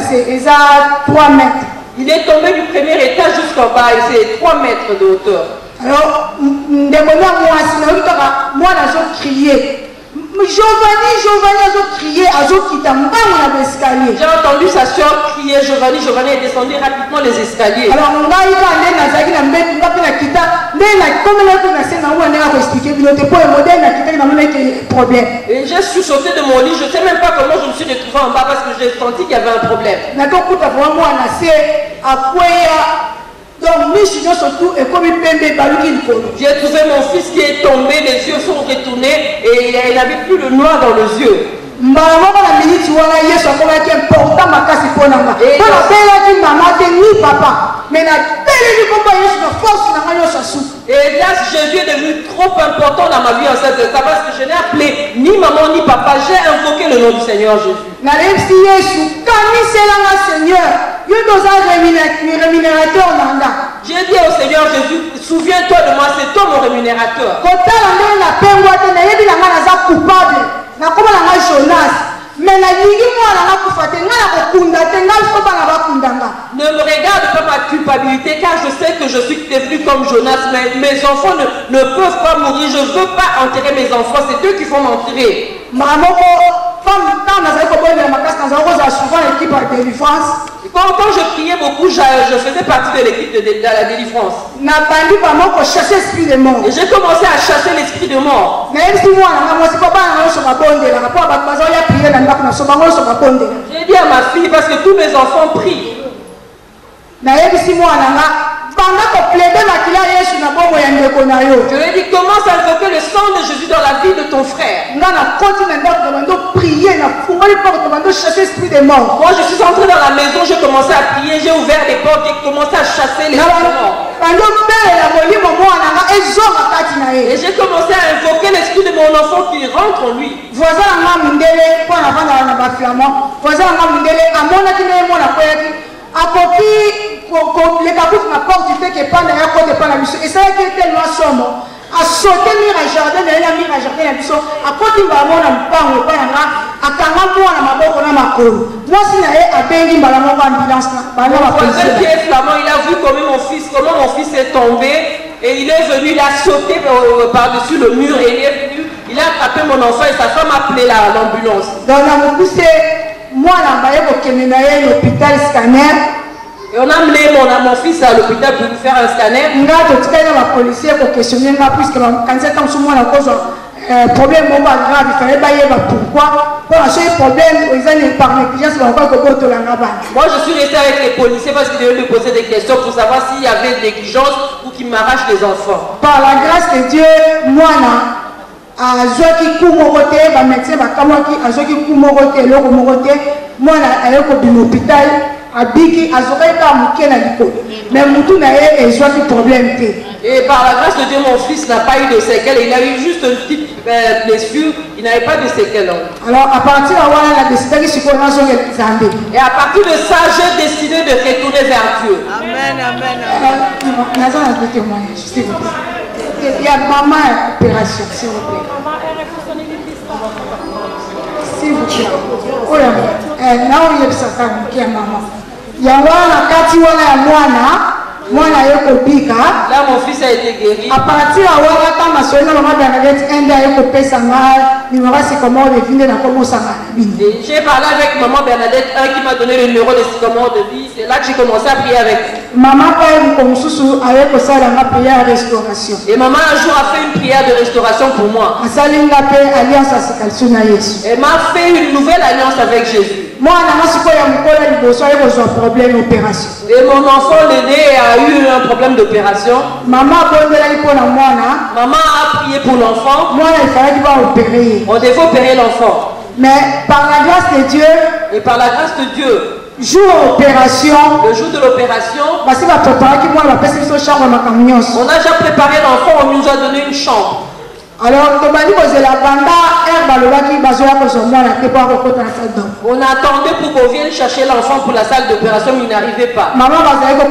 c'est 3 mètres. Il est tombé du premier étage jusqu'en bas et c'est 3 mètres de hauteur. Alors, moi, j'ai crié. Giovanni a crié, j'ai entendu sa soeur crier, Giovanni est descendu rapidement les escaliers. Alors, et j'ai chuchoté de mon lit, je ne sais même pas comment je me suis retrouvé en bas parce que j'ai senti qu'il y avait un problème. Donc, j'ai trouvé mon fils qui est tombé, les yeux sont retournés et il n'avait plus le noir dans les yeux. Et là, Jésus est devenu trop important dans ma vie en cette étape parce que je n'ai appelé ni maman ni papa, j'ai invoqué le nom du Seigneur Jésus. J'ai dit au Seigneur Jésus, souviens-toi de moi, c'est toi mon rémunérateur. Ne me regarde pas ma culpabilité car je sais que je suis devenu comme Jonas, mais mes enfants ne peuvent pas mourir, je ne veux pas enterrer mes enfants, c'est eux qui vont m'enterrer. Quand je priais beaucoup, je faisais partie de l'équipe de la délivrance. Et j'ai commencé à chasser l'esprit de mort. J'ai dit à ma fille, parce que tous mes enfants prient. Je lui ai dit, commence à invoquer le sang de Jésus dans la vie de ton frère. Moi je suis entré dans la maison, j'ai commencé à prier, j'ai ouvert les portes, j'ai commencé à chasser les morts. Et j'ai commencé à invoquer l'esprit de mon enfant qui rentre en lui. Les capoutes na porte du fait que pas derrière côté pas la mission et ça qui est tellement sombre a sauté mire à jardin de la mire à jardin la mission à côté ba mona mpango pa yanga akanga mwana maboko na makolo moi si na a bengi mbala moko ambulance na ba na police qui est flamand, il a vu comment mon fils est tombé et il est venu, il a sauté par-dessus le mur et il est venu, il a attrapé mon enfant et sa femme a appelé l'ambulance. Donc on a poussé moi na ba yeko kemena à l'hôpital scanner. Et on a amené mon fils à l'hôpital pour lui faire un scanner. Policier pour questionner puisque quand c'est comme souvent la cause problème grave, il fallait pas pourquoi. Pour un problème, ils ont par négligence, moi je suis resté avec les policiers parce qu'ils devaient me poser des questions pour savoir s'il y avait négligence ou qu'ils m'arrachent les enfants. Par la grâce de Dieu, moi à Zoaki Koumoroté, ma médecin va Kamaki, à Zoaki Koumoroté, moi à l'hôpital. Abiki azoreka muke na likolo mais mutu na ye ezwaki problème te. Et par la grâce de Dieu mon fils n'a pas eu de séquelles, il a eu juste une petite blessure, il n'avait pas de séquelles. Alors à partir de là on a décidé que c'est qu'on a zonge Zambé. Et à partir de ça j'ai décidé de retourner vers Dieu. Amen amen. Nazan a des témoignages s'il vous plaît. Il y a maman opération s'il vous plaît. S'il vous plaît. Oh là là on y est ça qui est maman. Yawana kati wana ya mwana yoko bika. Là mon fils a été guéri. À partir de là quand ma soeur maman Bernadette ende yoko pesa nga numéro c'est comment on devine na comment ça va. J'ai parlé avec maman Bernadette qui m'a donné le numéro de sycomore de vie, c'est là que j'ai commencé à prier avec. Maman paye comme sous avec ça la prière de restauration. Et maman un jour a fait une prière de restauration pour moi. Asalinga paix alliance à Sikalsu na Yesu. Elle m'a fait une nouvelle alliance avec Jésus. Moi, je suis un problème d'opération. Et mon enfant l'aîné a eu un problème d'opération. Maman a prié pour l'enfant. Moi, il fallait qu'il va opérer. On devait opérer l'enfant. Mais par la grâce de Dieu, et par la grâce de Dieu, jour opération, le jour de l'opération, on a déjà préparé l'enfant, on nous a donné une chambre. Alors, on attendait pour qu'on vienne chercher l'enfant pour la salle d'opération, mais il n'arrivait pas. Maman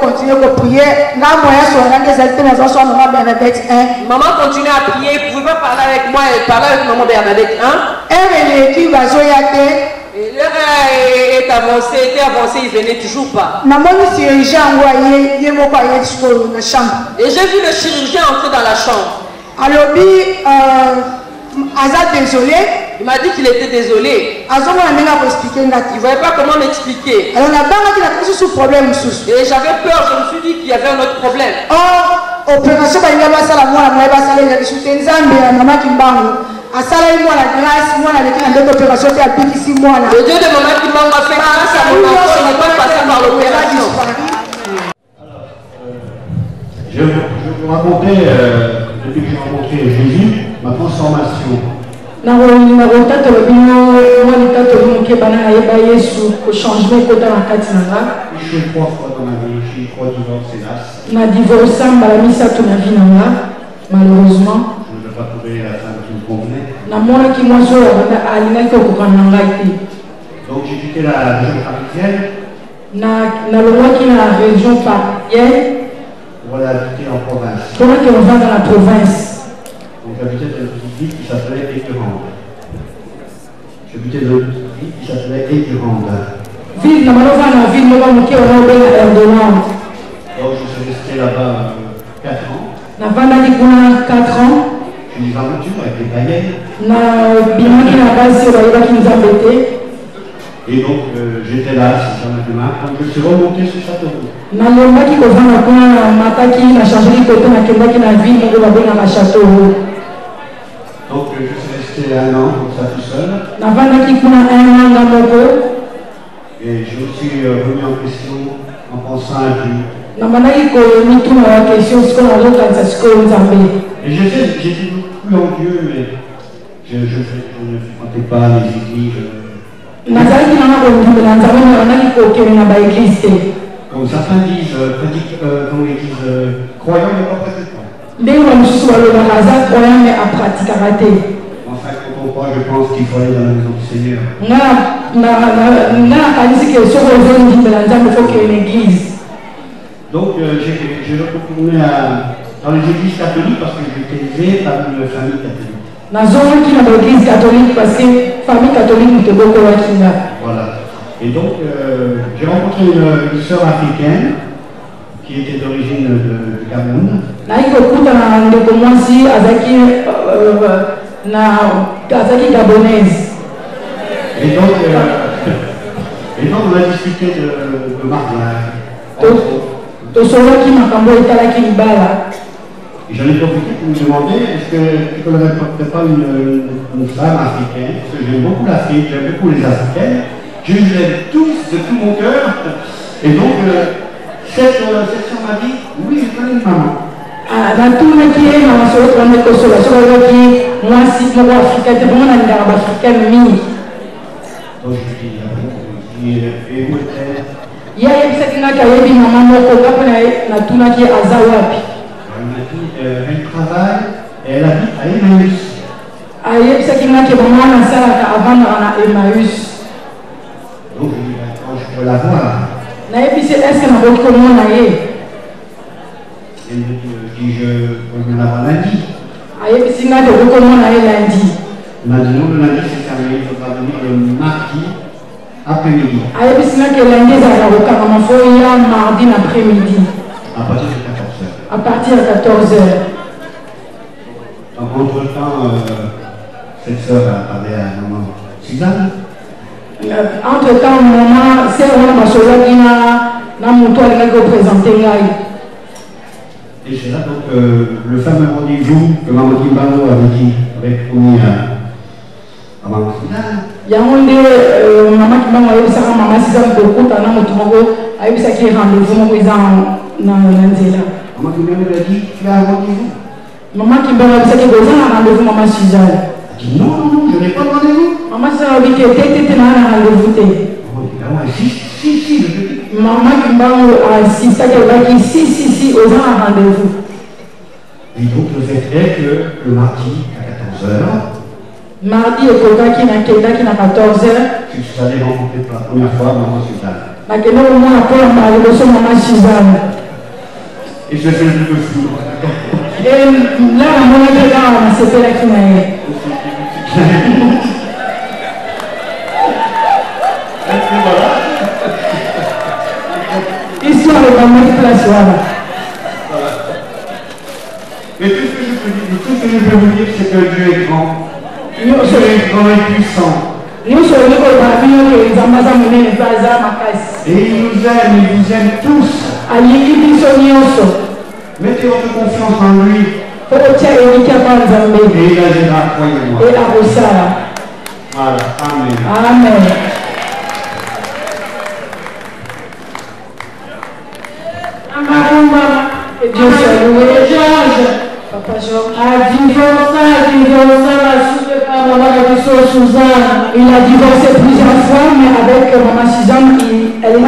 continuer à prier. Maman continuait à prier, vous ne pouvez pas parler avec moi et parler avec maman Bernadette. Et l'heure est avancée, était avancée, il venait toujours pas. Et j'ai vu le chirurgien entrer dans la chambre. Alors, désolé. Il m'a dit qu'il était désolé. Il ne voyait pas comment m'expliquer. Et j'avais peur, je me suis dit qu'il y avait un autre problème. Opération le Dieu de maman qui m'a fait grâce à mon enfant, il n'est pas passé par l'opération. Je vais vous raconter, depuis que j'ai rencontré Jésus, ma transformation. Je suis 3 fois dans ma vie, je suis 3 divorces, hélas. Malheureusement. Je ne vais pas trouver la femme qui me convenait. Donc j'ai quitté la région parisienne. Pour aller habiter en province. Donc j'habitais dans une petite ville qui s'appelait Écurande. J'habitais dans une petite ville qui s'appelait Écurande. Donc je suis resté là-bas 4 ans. Je suis en voiture avec des païennes. Et donc j'étais là, c'est sur ma main, quand je suis remonté sur Châteauroux. Donc je suis resté 1 an comme ça tout seul. Et je me suis remis en question en pensant à Dieu. Et j'étais beaucoup en Dieu, mais je ne fréquentais pas les églises. Comme certains disent, dans l'église croyant mais pas pratiquant. Enfin, quand on croit, je pense qu'il faut aller dans la maison du Seigneur. Donc j'ai retourné dans les églises catholiques parce que j'étais élevé par une famille catholique. Voilà. Et donc j'ai rencontré une sœur africaine qui était d'origine du Cameroun. Et donc on a discuté de mariage. Et j'en ai profité pour me demander, est-ce que tu ne connais pas une femme africaine? Parce que j'aime beaucoup l'Afrique, j'aime beaucoup les Africaines. Je les aime tous, de tout mon cœur. Et donc, cette sœur m'a dit, oui, je connais une maman. Donc je lui dis, et où est-elle? Elle m'a dit, elle travaille et elle habite à Emmaüs. Donc je lui dis, quand je peux la voir. Elle me dit, je peux la voir lundi. Elle m'a dit, non, le lundi c'est fermé, il faudra venir le mardi après-midi. À partir de 14h. À partir de 14h. Donc, entre-temps, cette sœur avait un maman Suzanne. Entre-temps, maman, c'est un et c'est là donc le fameux rendez-vous que Maman Kimbano avait dit avec Oumi à Maman Suzanne. Maman Kimbano avait dit que Maman Suzanne beaucoup à a eu ça qui est rendez-vous dans Nanzela. Maman Kimbano lui a dit, tu as un rendez-vous? Maman Kimbano a dit que tu as un rendez-vous, Maman Suzanne. Elle a dit, non, je n'ai pas de rendez-vous. Maman Suzanne a dit que tu as un rendez-vous. Si, je te dis. Maman Kimbano a insisté qu'elle a dit, si, aux gens un rendez-vous. Et donc le fait est que le mardi à 14h, mardi et Koga qui n'a 14h, je suis allé rencontrer pour la première fois Maman Suzanne. Et je fais le plus fou. Et là, on a c'est fait la place voilà. Mais tout ce que je peux vous dire, c'est que Dieu est grand. Dieu est grand et puissant. Et il nous aime tous. Mettez votre confiance en lui. Et il agira, croyez-moi. Voilà, amen. Amen. Que Dieu soit loué. Papa Georges. Il a divorcé plusieurs fois, mais avec maman Suzanne, elle est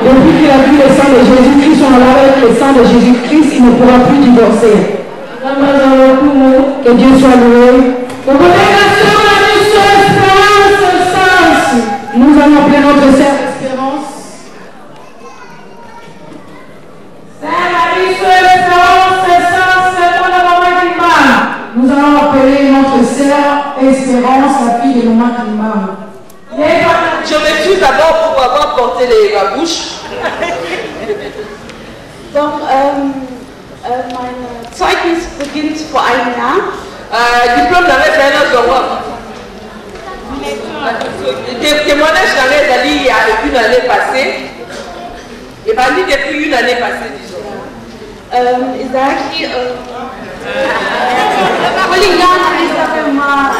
depuis qu'il a vu le sang de Jésus-Christ, on l'a avec le sang de Jésus-Christ, il ne pourra plus divorcer. Que Dieu soit loué. Nous allons appeler notre sœur Espérance. Nous allons appeler notre sœur Espérance, la fille de maman Kimam. Je m'excuse d'abord pour avoir porté la bouche. Donc, mein Zeugnis beginnt vor einem Jahr. Diplôme d'arrêt fait un témoignage d'arrêt d'Ali il y a une année passée. Et pas dit depuis une année passée, disons. Ich sage, Polygama ist aber mal.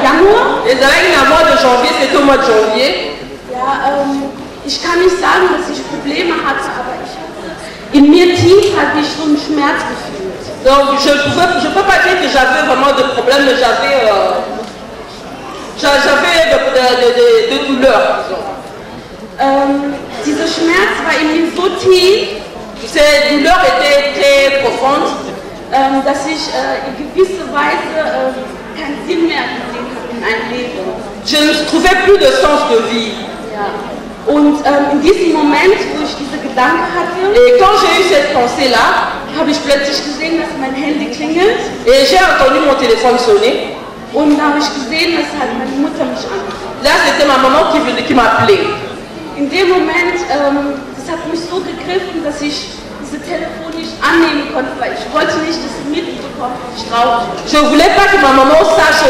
Januar. Les Araignées à mois de janvier, c'est au mois de janvier. Ja, ich kann nicht sagen, dass ich Probleme hatte, aber in mir tief hatte ich so einen Schmerz gefühlt. Donc je peux pas dire que j'avais vraiment de problème, mais j'avais de douleur, disons. Dieser Schmerz war in mir so tief, cette douleur était très profonde, dass ich in gewisser Weise keinen Sinn mehr gesehen habe in meinem Leben. Je ne trouvais plus de sens de vie. Ja. Und in diesem Moment, wo ich diese Gedanken hatte, et quand j'ai eu cette pensée-là, habe ich plötzlich gesehen, dass mein Handy klingelt. Et j'ai entendu mon téléphone sonner. Und da habe ich gesehen, dass halt meine Mutter mich anruft. Là, c'était ma maman qui m'appelait. In dem Moment, das hat mich so gegriffen, dass ich diese Telefon nicht annehmen konnte, weil ich wollte nicht, dass sie mitbekommt, dass ich traurig bin. Je ne voulais pas que ma maman sache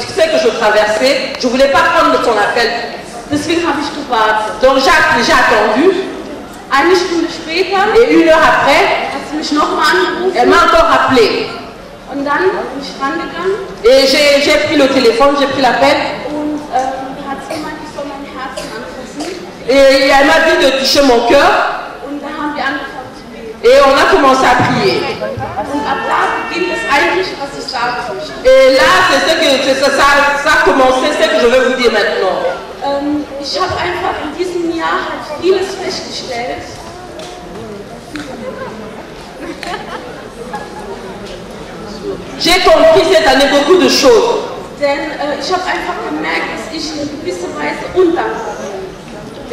ce que je traversais. Je ne voulais pas prendre son appel. Deswegen habe ich gewartet. Donc j'ai attendu. Eine Stunde später, et une heure après, hat sie mich nochmal angerufen. Elle m'a encore appelé. Und dann bin ich rangegangen. Et j'ai pris le téléphone, j'ai pris l'appel. Und hat sie gemeint, ich soll mein Herzen anfassen. Et elle m'a dit de toucher mon cœur. Und da haben wir angefangen zu beten. Et on a commencé à prier. Und ab da beginnt es eigentlich, was ich sagen möchte. Et là, ça a commencé, c'est ce que je vais vous dire maintenant. Ich habe einfach in diesem Jahr halt vieles festgestellt. J'ai compris cette année beaucoup de choses. Denn ich habe einfach gemerkt, dass ich in gewisser Weise undankbar bin.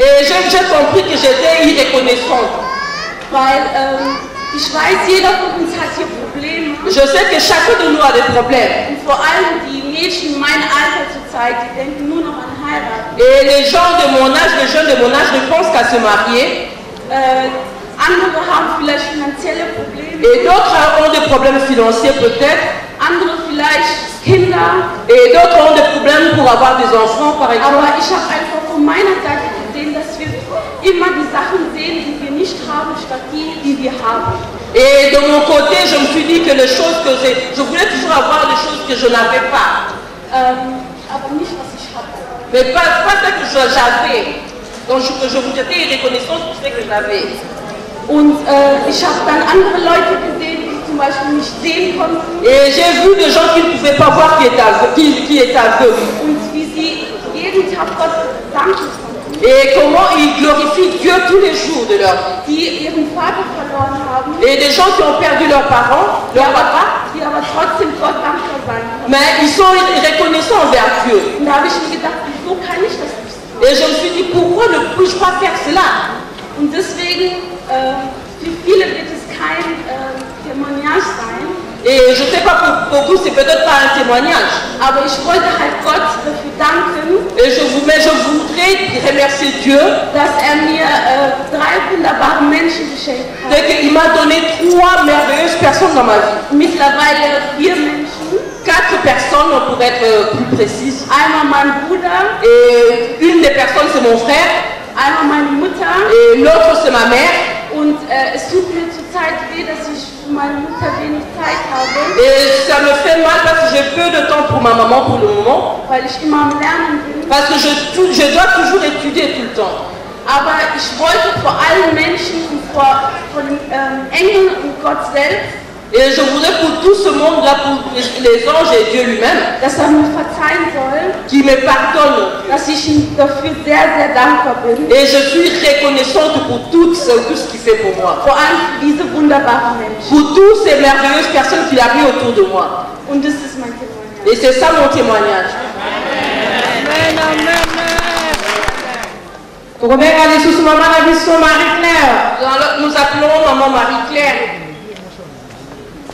Et j'ai compris que j'étais irreconnaissante. Weil ich weiß, jeder von uns hat hier Probleme. Je sais que chacun de nous a des problèmes. Und vor allem die Mädchen in meinem Alter zurzeit, die denken nur noch an heiraten. Et les gens de mon âge, les jeunes de mon âge ne pensent qu'à se marier. Andere haben vielleicht finanzielle Probleme. Et d'autres ont des problèmes financiers peut-être. Andere vielleicht Kinder. Et d'autres ont des problèmes pour avoir des enfants par exemple. Aber ich habe einfach von meiner Seite gesehen, dass wir immer die Sachen sehen, die wir nicht haben, statt die wir haben. Et de mon côté, je me suis dit que les choses que je voulais toujours avoir des choses que je n'avais pas. Aber nicht, was ich hatte. Mais pas ce que j'avais. Donc j'étais reconnaissante pour ce que j'avais. Und ich habe dann andere Leute gesehen, die zum Beispiel nicht sehen konnten. Et j'ai vu des gens qui ne pouvaient pas voir qui étaient aveugles. Und wie sie jeden Tag Gott danken konnten. Et comment ils glorifient Dieu tous les jours de leur vie. Die ihren Vater verloren haben. Et des gens qui ont perdu leurs parents, leur papa. Die aber trotzdem Gott dankbar sein können. Mais ils sont reconnaissants envers Dieu. Und da habe ich mir gedacht, wieso kann ich das nicht? Et je me suis dit, pourquoi ne puis-je pas faire cela? Und deswegen, für viele wird es kein Et je ne sais pas, pour vous, c'est peut-être pas un témoignage. Aber ich wollte halt Gott dafür danken, Et je voudrais remercier Dieu dass mir 3 wunderbare Menschen geschenkt hat. qu'il m'a donné 3 merveilleuses personnes dans ma vie. Mittlerweile 4 Menschen. 4 personnes pour être plus précise. Einmal mein Bruder, Et une des personnes c'est mon frère. einmal meine Mutter. Et l'autre c'est ma mère. Und es tut mir zurzeit weh, dass ich für meine Mutter wenig Zeit habe, Et ça me fait mal parce que j'ai peu de temps pour ma maman pour le moment. weil ich immer am Lernen bin. Parce que je dois toujours étudier tout le temps. Aber ich wollte vor allen Menschen und vor den Engeln und Gott selbst, Et je voudrais pour tout ce monde-là, pour les anges et Dieu lui-même, dass mir verzeihen soll, qui me pardonne. dass ich ihm dafür sehr, sehr dankbar bin. Et je suis reconnaissante pour tout ce qu'il fait pour moi. Vor allem für diese wunderbaren Menschen. Pour toutes ces merveilleuses personnes qu'il a mis autour de moi. Und das ist mein Témoignage. Et c'est ça mon témoignage. Amen, amen, Nous appelons maman Marie-Claire.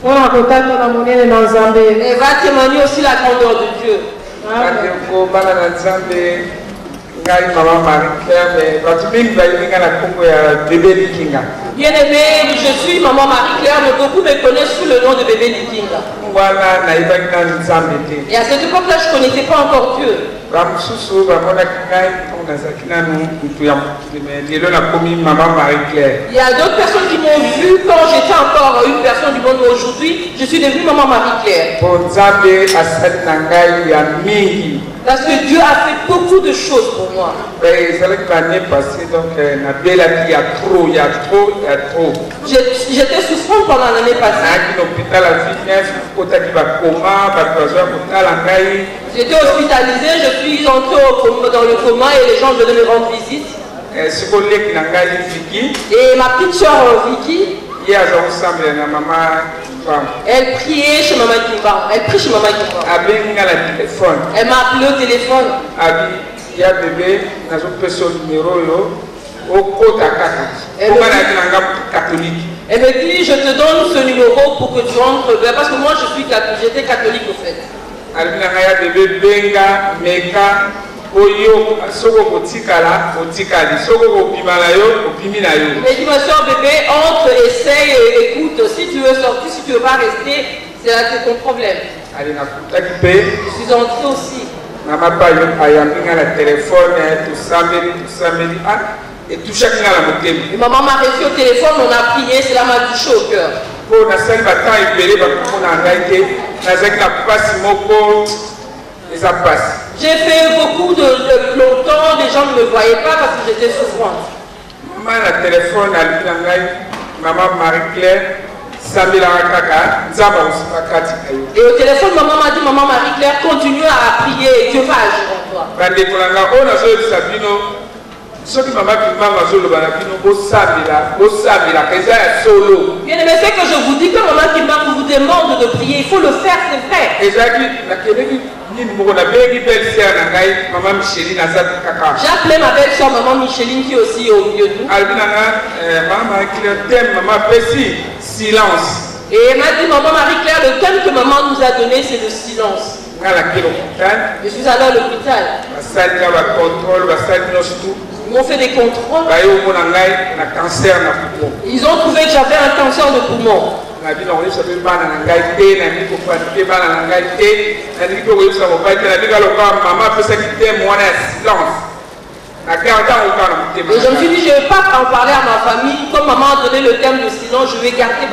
On a contact dans monnaie dans Zambie. Elle va témoigner aussi la grandeur de Dieu. Maman Marie-Claire, Bien aimé, je suis maman Marie-Claire, mais beaucoup me connaissent sous le nom de bébé Likinga. Et à cette époque-là, je ne connaissais pas encore Dieu. Il y a d'autres personnes qui m'ont vu quand j'étais encore une personne du monde, mais aujourd'hui, je suis devenue maman Marie-Claire. Parce que Dieu a fait beaucoup de choses pour moi. J'étais souffrante pendant l'année passée. J'étais hospitalisée, je suis entrée dans le coma et les gens venaient me rendre visite. Et ma petite soeur Vicky, elle priait chez Maman Kimba. Elle prie chez Maman Kimba. Elle m'a appelé au téléphone. Elle me dit, je te donne ce numéro pour que tu rentres. Parce que moi, j'étais catholique au fait. Mais dis ma soeur bébé, entre, essaye, écoute, si tu veux sortir, si tu veux pas rester, c'est ton problème. Je suis entrée aussi. Et maman m'a reçu au téléphone, on a prié, cela m'a touché au cœur. J'ai fait beaucoup de longtemps, les gens ne me voyaient pas parce que j'étais souffrante. Maman Marie-Claire, et au téléphone, maman m'a dit, maman Marie-Claire, continue à prier et Dieu va agir en toi. Bien aimé, c'est que je vous dis que maman qui vous demande de prier, il faut le faire, c'est vrai. J'ai appelé ma belle-soeur, maman Micheline, qui est aussi au milieu de nous. Et elle m'a dit, maman Marie-Claire, le thème que maman nous a donné, c'est le silence. Je suis allée à l'hôpital. Ils m'ont fait des contrôles. Ils ont trouvé que j'avais un cancer de poumon. Et je me suis dit, je ne vais pas en parler à ma famille. Comme maman a donné le thème de silence, je vais garder.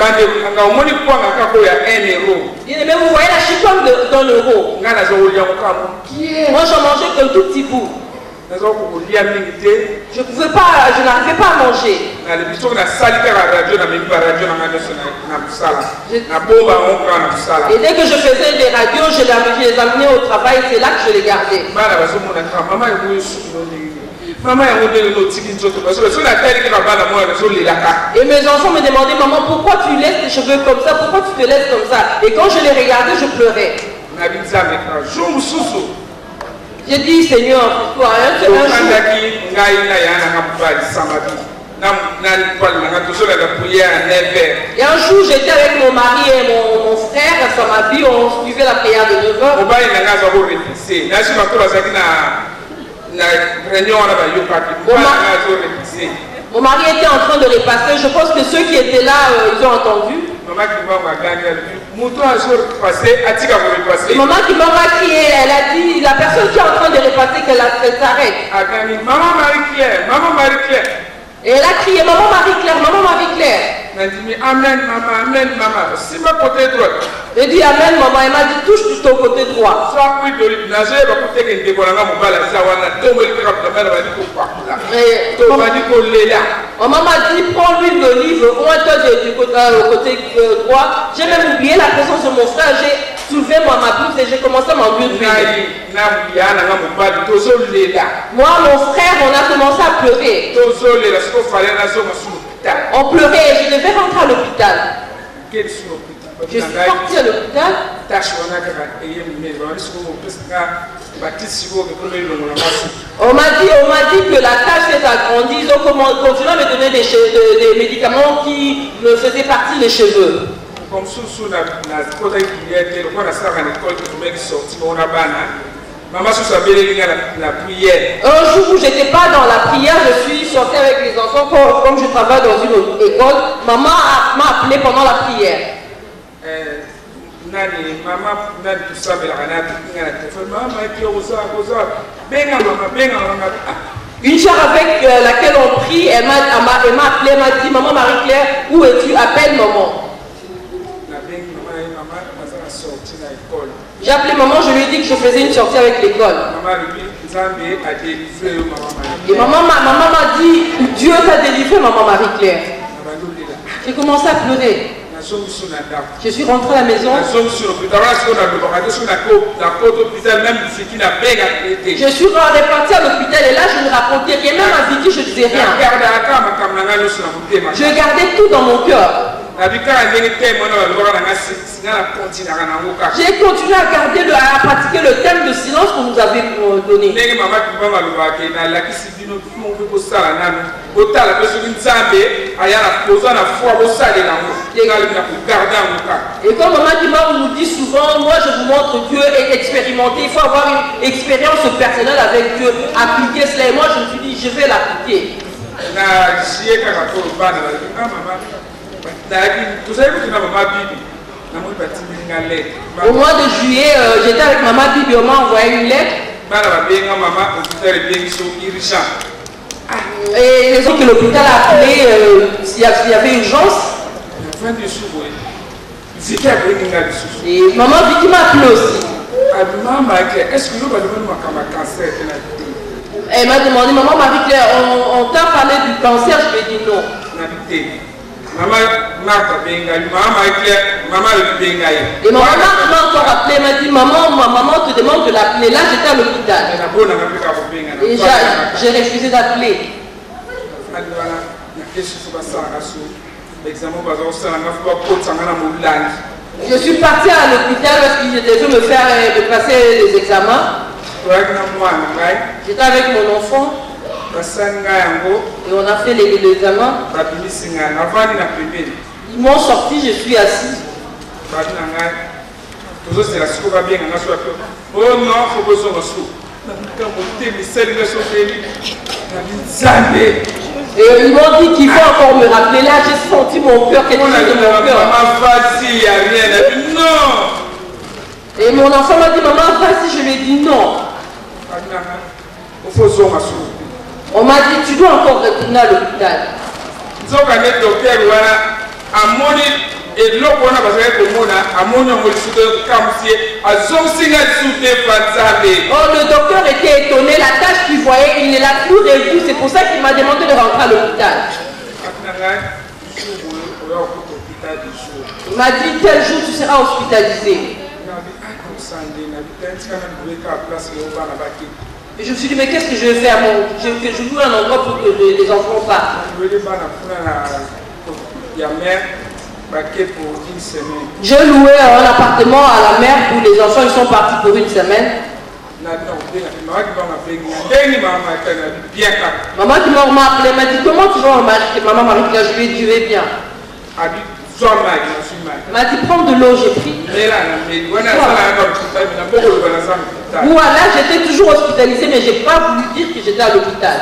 Bien aimé, vous voyez la chiffon d'un euro. Moi, j'en mangeais qu'un tout petit bout. Je n'arrivais pas à manger. Et dès que je faisais des radios, je les amenais au travail, c'est là que je les gardais. Et mes enfants me demandaient, maman, pourquoi tu laisses tes cheveux comme ça? Pourquoi tu te laisses comme ça? Et quand je les regardais, je pleurais. J'ai dit, Seigneur, pour un jour. Et un jour, j'étais avec mon mari et mon frère, ça m'a dit, on suivait la prière de 9 heures. Mon mari était en train de repasser. Je pense que ceux qui étaient là, ils ont entendu. Maman qui m'a crié, elle a dit, la personne qui est en train de repasser, qu'elle s'arrête. Et elle a crié, maman Marie-Claire, maman Marie-Claire. Amen, maman, amen, maman. Si ma côté droit. J'ai dit amen, maman. Elle m'a dit touche ton côté droit. Maman m'a dit prends l'huile d'olive, oins-toi du côté droit. J'ai même oublié la présence de mon frère. J'ai soulevé ma blouse et j'ai commencé à m'enduire d'huile. Moi, mon frère, on a commencé à pleurer. On pleurait et je devais rentrer à l'hôpital. Je suis parti à l'hôpital. On m'a dit que la tâche s'est agrandie. Ils ont continué à me donner des médicaments qui me faisaient partir les cheveux. Un jour où je n'étais pas dans la prière, je suis sortie avec les enfants. Comme je travaille dans une école, maman m'a appelé pendant la prière. Une sœur avec laquelle on prie, elle m'a appelé, elle m'a dit, maman Marie-Claire, où es-tu? Appelle maman. J'ai appelé maman, je lui ai dit que je faisais une sortie avec l'école. Et maman m'a dit, Dieu t'a délivré, maman Marie-Claire. J'ai commencé à pleurer. Je suis rentrée à la maison. Je suis repartie à l'hôpital et là je ne racontais rien. Même à Vicky, je ne disais rien. Je gardais tout dans mon cœur. J'ai continué à garder, à pratiquer le thème de silence qu'on nous avait donné. Et comme maman qui nous dit souvent, moi je vous montre Dieu et expérimenter. Il faut avoir une expérience personnelle avec Dieu, appliquer cela. Et moi je me suis dit, je vais l'appliquer. Au mois de juillet, j'étais avec maman Bibi, on m'a envoyé une lettre. Et les autres que l'hôpital a appelé s'il y avait urgence. Et maman Vicky m'a appelé aussi. Elle m'a demandé, maman Marie-Claire, on t'a parlé du cancer? Je lui ai dit non. Maman Martha Bengali, maman Marie-Claire, maman le Bengali. Et maman m'a encore appelé, elle m'a dit maman te demande de l'appeler. Là j'étais à l'hôpital. Et j'ai refusé d'appeler. Je suis partie à l'hôpital parce qu'il devait me faire passer les examens. J'étais avec mon enfant. Et on a fait l'examen. Ils m'ont sorti, je suis assis. Et ils m'ont dit qu'il faut encore me rappeler. Là, j'ai senti mon cœur, quelque chose de mon cœur. Et mon enfant m'a dit, maman, vas-y, je lui ai dit non. On m'a dit, tu dois encore retourner à l'hôpital. Oh, le docteur était étonné, la tâche qu'il voyait, il ne l'a plus revue. C'est pour ça qu'il m'a demandé de rentrer à l'hôpital. Il m'a dit, tel jour tu seras hospitalisé. Et je me suis dit, mais qu'est-ce que je vais faire? Je loue un endroit pour que les enfants partent. Je louais un appartement à la mer où les enfants ils sont partis pour une semaine. Maman qui m'a appelé m'a dit comment tu vas remarquer? Maman Marie-Claire, je lui ai dit je vais bien. Elle m'a dit prends de l'eau, j'ai pris. Voilà, j'étais toujours hospitalisée, mais je n'ai pas voulu dire que j'étais à l'hôpital.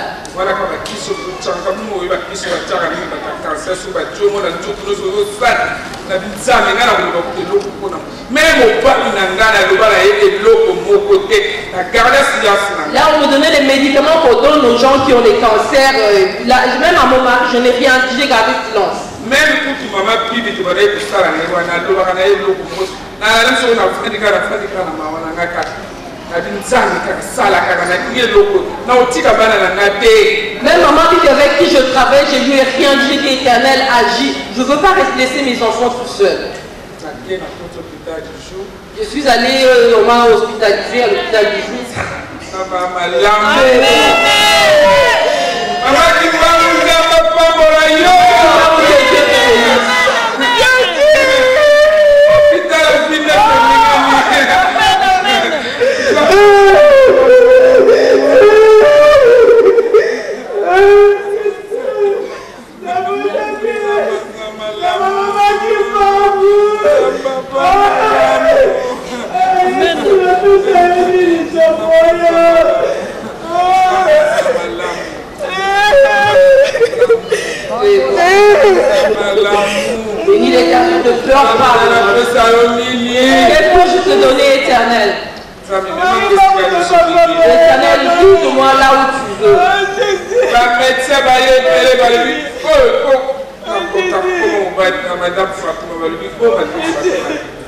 Là, on me donnait les médicaments qu'on donne aux gens qui ont des cancers. Là, même à mon mari, je n'ai rien dit, j'ai gardé silence. Même quand maman prie de te voir que ça la néo na lo ba na yelo ko na ran so na fadika na mama na ngaka na binzani ka sala ka na kiye loko na otika bana na ngate. Même maman dit avec qui je travaille, je lui ai rien dit, j'ai dit Éternel agit. Je veux pas laisser mes enfants tout seuls. Je suis allée au moins hospitalisée à l'hôpital du jour. Il est capable de pleurer par quel point je te donnais, Éternel? Éternel, guide-moi là où tu veux.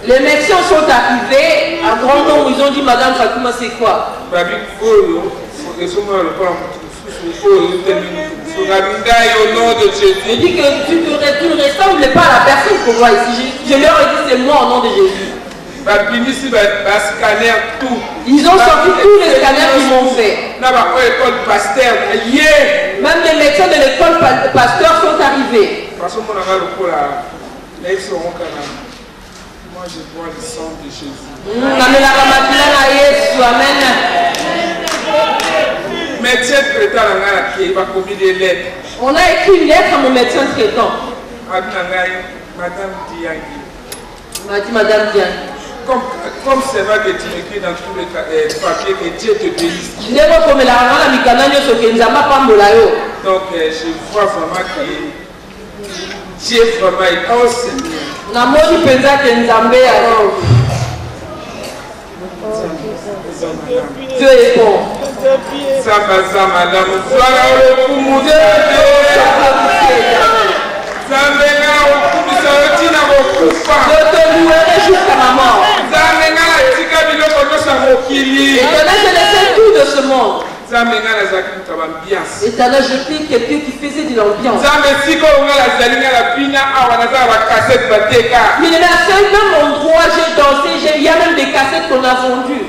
Les médecins sont arrivés, à grand nombre, ils ont dit Madame Fakouma, c'est quoi? Au nom de Jésus. Il dit que tu ne ressembles pas à la personne qu'on voit ici. Je leur ai dit c'est moi au nom de Jésus. Ils ont sorti tous les scanners qu'ils m'ont fait. Même les médecins de l'école pasteur sont arrivés. Moi je bois le sang de Jésus. On a écrit une lettre à mon médecin traitant. Madame Diangui. m'a dit Madame Diangui. Comme c'est vrai que tu écris dans tous les papiers que Dieu te bénisse. Donc je vois vraiment que Dieu vraiment est Dieu est bon. Je te louerai jusqu'à ma mort. Éternel, je laissais tout de ce monde. Éternel, je prie quelqu'un qui faisait de l'ambiance. Il est la seule même endroit j'ai dansé, il y a même des cassettes qu'on a vendues.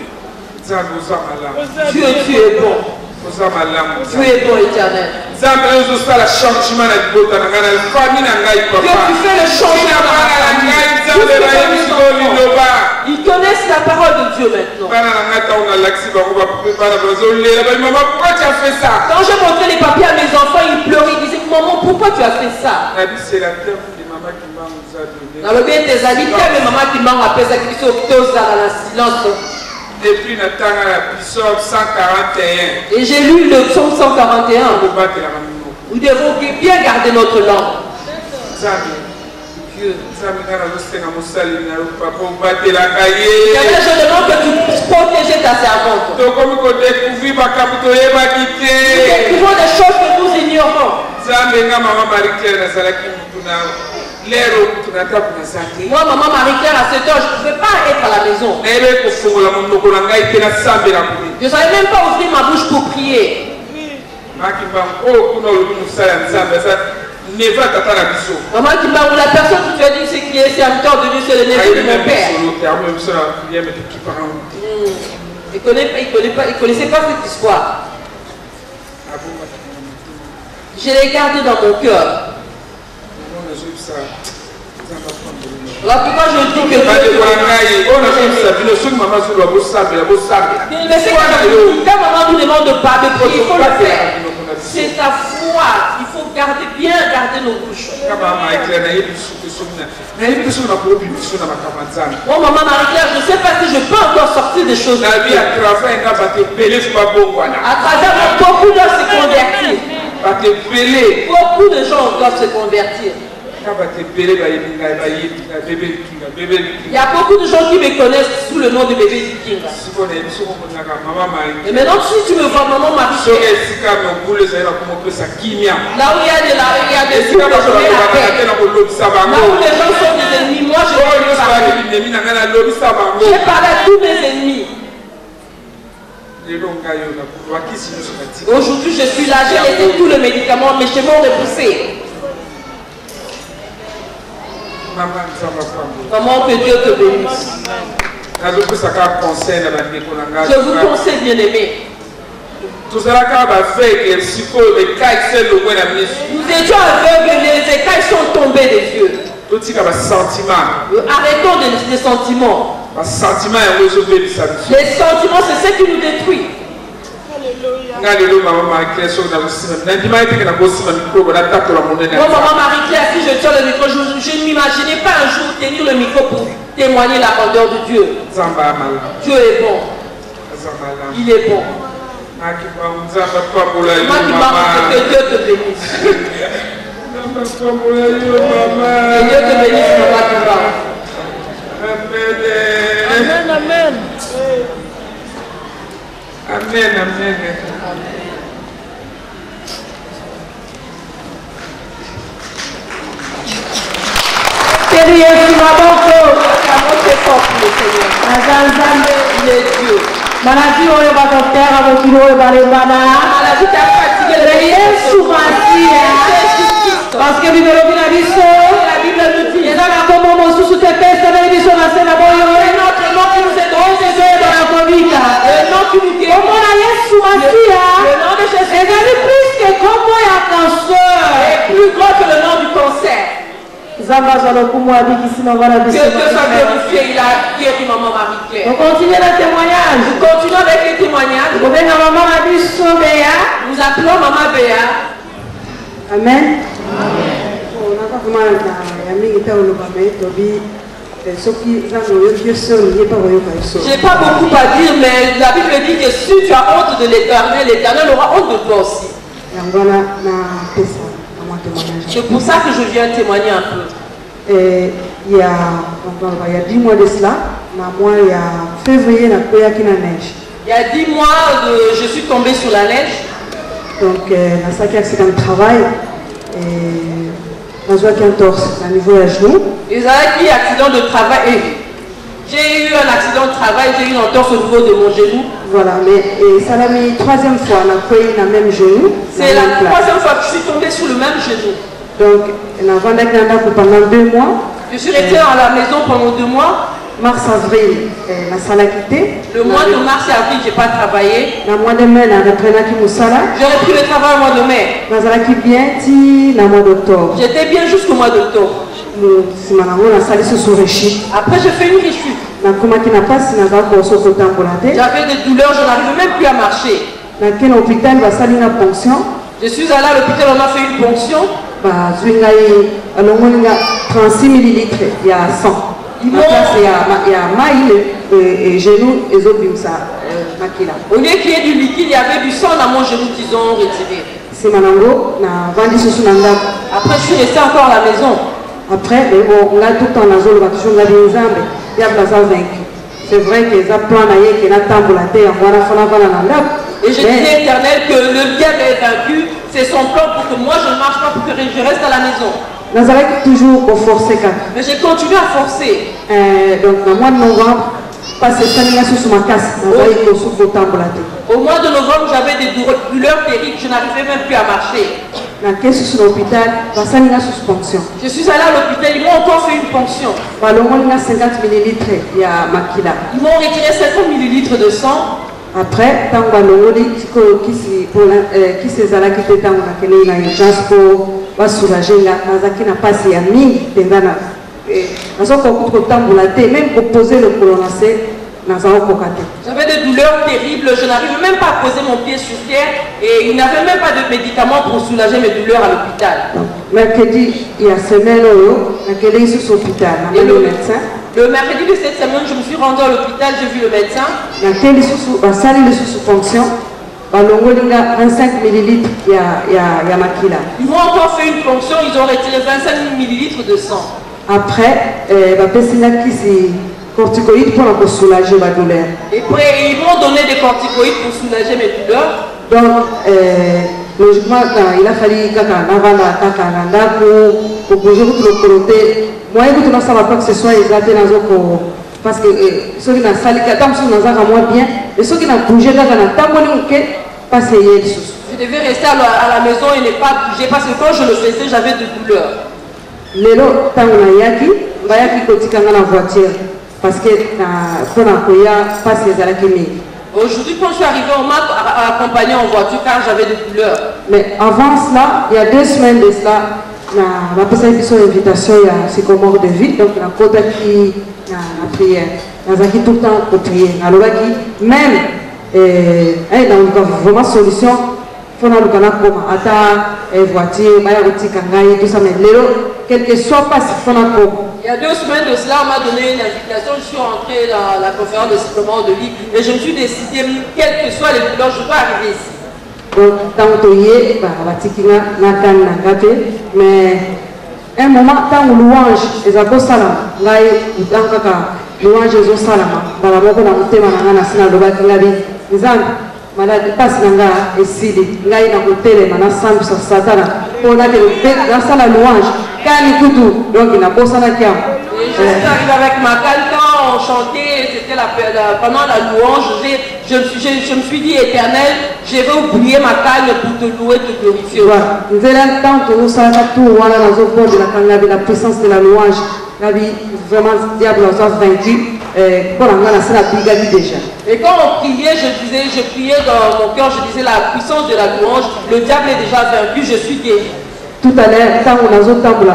Dieu, tu es bon. Tu es bon, Éternel. Dieu, tu fais le changement dans ma famille. Ils connaissent la parole de Dieu maintenant. Quand j'ai montré les papiers à mes enfants, ils pleuraient, ils disaient maman, pourquoi tu as fait ça? C'est la terre que maman qui m'a silence. Depuis le temps à la Psalm 141. Et j'ai lu le psaume 141. Nous devons bien garder notre langue. Dieu. Je demande que tu puisses protéger ta servante. Nous découvrons des choses que nous ignorons. Moi, maman Marie-Claire, à 7 ans, je ne pouvais pas être à la maison. Je ne savais même pas ouvrir ma bouche pour prier. Maman Kimba, la personne qui tu as dit, c'est qui est serviteur de Dieu, c'est le neveu de mon père. Il ne connaissait pas cette histoire. Je l'ai gardée dans mon cœur. Là, pourquoi je dis que Dieu il maman nous demande de parler, il faut le faire. C'est ta foi. Il faut bien garder nos bouches. Oh maman Marie-Claire, je ne sais pas si je peux encore sortir des choses. À travers beaucoup de se convertir. Beaucoup de gens doivent se convertir. Il y a beaucoup de gens qui me connaissent sous le nom de bébé du King. Et maintenant, si tu me vois, maman Marie-Claire, là où il y a des je mets la paix. Là où les gens sont des ennemis, moi je parle à tous mes ennemis. Aujourd'hui, je suis là, j'ai laissé tous les médicaments, mes cheveux ont repoussé. Maman, que Dieu te bénisse. Je vous conseille, bien aimé. Nous étions aveugles, les écailles sont tombées des yeux. Arrêtons des sentiments. Les sentiments, c'est ce qui nous détruit. Moi, maman Marie-Claire, si je tiens le micro, je ne m'imaginais pas un jour tenir le micro pour témoigner la grandeur de Dieu. Dieu est bon. Il est bon. Que Dieu te bénisse. Que Dieu te bénisse, maman Kiba. Amen, amen. Amen, amen. Seigneur, tu m'as beaucoup. C'est fort pour le Seigneur. Il est Dieu. Maladie, on va te faire avec qui on va les maladie t'a fatigué. Parce que Bible nous dit, la Bible nous dit, et dans la commande sous tes fesses, dans l'émission de la scène, notre nom qui nous est donné, c'est dans la convita. Le nom qui nous guérit. Comment la Yesu Masia, le nom de Jésus est plus que comment il y a cancer. Est plus grand que le nom du cancer. Que Dieu soit glorifié, il a guéri maman Marie-Claire. On continue le témoignage. Nous continuons avec les témoignages. Nous appelons maman Béa. Amen. J'ai pas beaucoup à dire, mais la Bible dit que si tu as honte de l'Éternel, l'Éternel aura honte de toi aussi. C'est pour ça que je viens témoigner un peu. Il y a 10 mois de cela, il y a février, il y a 10 mois, je suis tombée sur la neige. Donc, dans un accident de travail, dans un torse, à niveau de genou. Ils avaient dit accident de travail. J'ai eu un accident de travail, j'ai eu une entorse au niveau de mon genou. Voilà, mais ça l'a mis 3e fois, on a pris le même genou. C'est la 3e fois que je suis tombée sur le même genou. Donc, on a vendu pendant 2 mois. Je suis restée à la maison pendant 2 mois. Mars-avril, la salle a quitté. Le mois de mars et avril, je n'ai pas travaillé. Le mois de mai, j'ai repris le travail au mois de mai. J'étais bien jusqu'au mois d'octobre. Après, j'ai fait une rechute. J'avais des douleurs, je n'arrivais même plus à marcher. Je suis allée à l'hôpital, on m'a fait une ponction. 36 millilitres, il y a 100. Il y a maïle et genou et autres makila. Au lieu qu'il y ait du liquide, il y avait du sang dans mon genou qu'ils ont retiré. C'est manango na vandi susu nanda. Après je suis restée encore à la maison. Après on a tout le temps la zone toujours la nzambe ya blaza vaincu. C'est vrai que ça plan na yé que na tambola te ngwana fana fana nanda. Et je disais Éternel que le diable est vaincu, c'est son plan pour que moi je ne marche pas, pour que je reste à la maison. Nous avons toujours forcé. Mais j'ai continué à forcer. Donc, au mois de novembre, passé ça sur ma casse. Au mois de novembre, j'avais des douleurs terribles. Je n'arrivais même plus à marcher. Je suis allée à l'hôpital. Ils m'ont encore fait une ponction. Ils m'ont retiré 50 millilitres de sang. Après, tant que qui s'est allé quitter tant que soulager là, n'a pas si ami même pour poser le colonacé. J'avais des douleurs terribles, je n'arrivais même pas à poser mon pied sur terre et il n'avait même pas de médicaments pour soulager mes douleurs à l'hôpital. Mercredi, il y a semaine laquelle je suis au hôpital, le médecin. Le mercredi de cette semaine, je me suis rendue à l'hôpital, j'ai vu le médecin. Laquelle je suis sous fonction. 25 millilitres, il y a maquila. Ils m'ont encore fait une ponction, ils ont retiré 25 millilitres de sang. Après, corticoïdes pour soulager ma douleur. Et après, ils m'ont donné des corticoïdes pour soulager mes douleurs. Donc, logiquement, il a fallu pour bouger le côté. Moi, je ne sais pas que ce soit éclaté dans le parce que ceux qui n'ont sali, bien, et ceux qui n'ont bougé, je devais rester à la maison et ne pas bouger parce que quand je le faisais, j'avais de douleurs. Lelo, tant on a yaki, kotikanga la voiture parce que pour la passe les alakimi. Aujourd'hui, quand je suis arrivée, on m'a accompagné en voiture car j'avais des douleurs. Mais avant cela, il y a 2 semaines de cela, on a passé une invitation à Sycomore de vie, donc la côte qui la prière. On a tout le temps pour prier. Alors, même dans vraiment solution, il faut que nous voiture, tout ça, mais quel que soit pas si il y a 2 semaines de cela, on m'a donné une invitation, je suis rentrée dans la conférence de Sycomore de vie et je me suis décidé, quelles que soient les douleurs, je dois arriver ici. Donc, tant que mais un moment, tant que louange, les abos salam, louange aux salama, balamoko na mutema na ngana sina lobaki ngabi, nzambe malade passe nanga esili, ngai na kotele mana sambi sa satana, pour na la louange, kani kutu, donc il n'a pas ça na kiam. Je suis arrivée avec ma canne, quand on chantait, c'était pendant la louange, je me suis dit, Éternel, je vais oublier ma canne pour te louer, te glorifier. Nous allons tant que nous savons tout, voilà, la puissance de la louange, vraiment, le diable a vaincu, pour la brigade déjà. Et quand on priait, je priais dans mon cœur, je disais la puissance de la louange, le diable est déjà vaincu, je suis guéri. Tout à l'heure, quand on a zotamboula,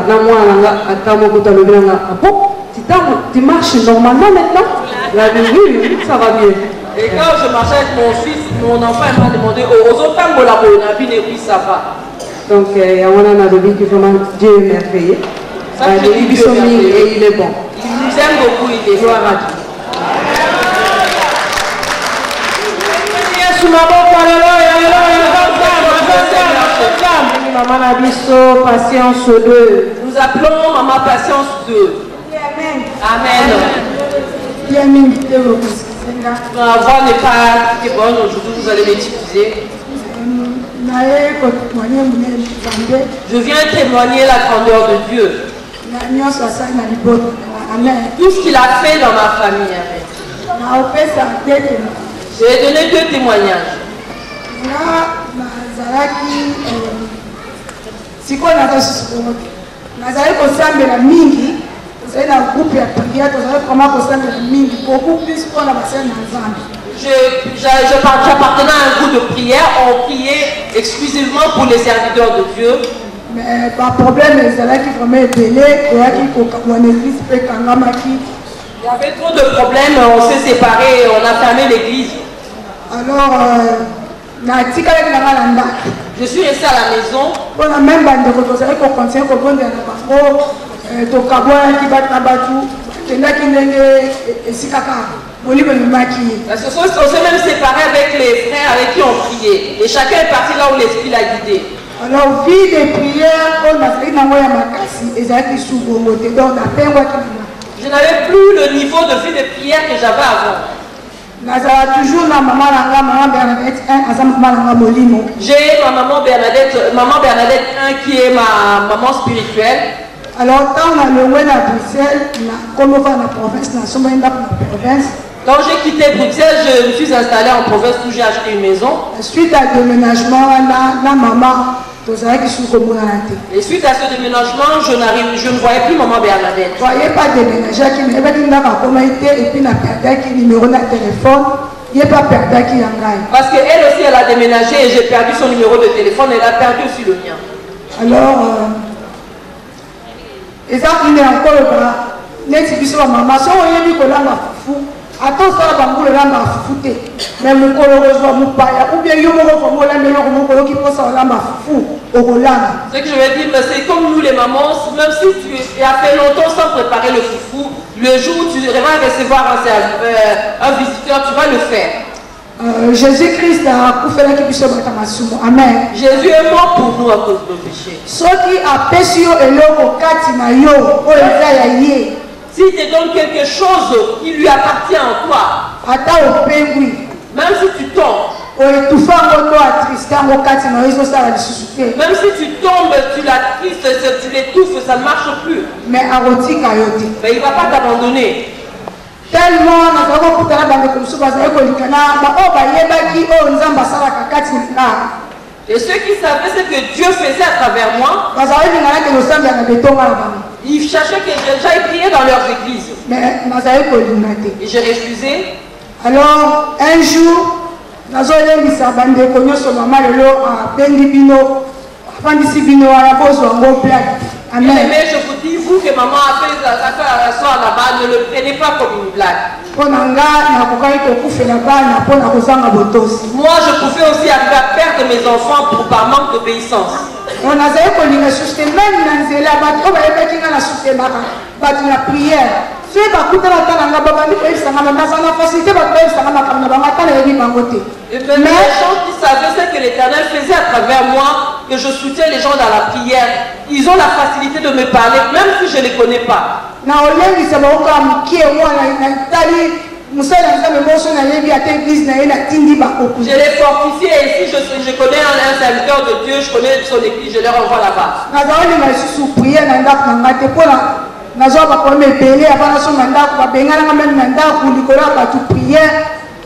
tu marches normalement maintenant? Oui, ça va mieux. Et quand je marchais avec mon fils, mon enfant m'a demandé, oui, ça va. Donc, il y a un avis qui vraiment Dieu est merveilleux. Et il est bon. Il nous aime beaucoup, il est bon. Maman Abisso, patience 2. Nous appelons Maman Patience 2. Amen. Amen. Ma voix n'est pas bonne, aujourd'hui vous allez m'excuser. Je viens témoigner la grandeur de Dieu. Tout ce qu'il a fait dans ma famille. Amen. J'ai donné 2 témoignages. J'appartenais à un groupe de prière, on priait exclusivement pour les serviteurs de Dieu. Mais par problème, c'est là qui vraiment délai, et là qui l'église peut kangamaki. Il y avait trop de problèmes, on s'est séparés, on a fermé l'église. Alors, je suis restée à la maison. On a même continué parce qu'on s'est même séparé avec les frères avec qui on priait. Et chacun est parti là où l'esprit l'a guidé. Alors, vie de prière, on a fait je n'avais plus le niveau de vie de prière que j'avais avant. J'ai ma maman Bernadette 1 qui est ma maman spirituelle. Alors, quand on a le à Bruxelles, comme on va dans la province, quand j'ai quitté Bruxelles, je me suis installée en province où j'ai acheté une maison. Suite à déménagement, la maman. Et suite à ce déménagement, je ne voyais plus maman Bernadette. Je ne voyais pas déménager, et puis perdu numéro de téléphone. Parce qu'elle aussi, elle a déménagé et j'ai perdu son numéro de téléphone, elle a perdu aussi le mien. Alors, Et ça, il est encore là. N'est-ce pas, maman? Si on y est, qu'on a fou. Attends, ça va vous le rendre fouté. Mais mon colorosement, mon paya, ou bien yo mon la meilleure mon colo qui pense à la fou au Roland. Ce que je veux dire, c'est comme nous les mamans, même si tu as fait longtemps sans préparer le foufou, le jour où tu vas recevoir un visiteur, tu vas le faire. Jésus-Christ a fait la qui Amen. Jésus est mort pour nous à cause de nos péchés. Ce qui a péché et l'eau katina yo, o ya. S'il te donne quelque chose qui lui appartient en toi, même si tu tombes, même si tu tombes, tu la tristes, tu l'étouffes, ça ne marche plus. Mais il ne va pas t'abandonner. Tellement, et ceux qui savaient ce que Dieu faisait à travers moi, ils cherchaient que j'aille prier dans leurs églises. Et j'ai refusé. Alors, un jour, Amen. Mais je vous dis, vous que maman a fait la soirée là-bas, ne le prenez pas comme une blague. Moi, je pouvais aussi arriver à perdre mes enfants par manque d'obéissance. On a fait même dans la prière. Mais les gens qui savaient ce que l'Éternel faisait à travers moi, que je soutiens les gens dans la prière, ils ont la facilité de me parler, même si je ne les connais pas. Je les fortifie et si je connais un serviteur de Dieu, je connais son église, je les renvoie là-bas.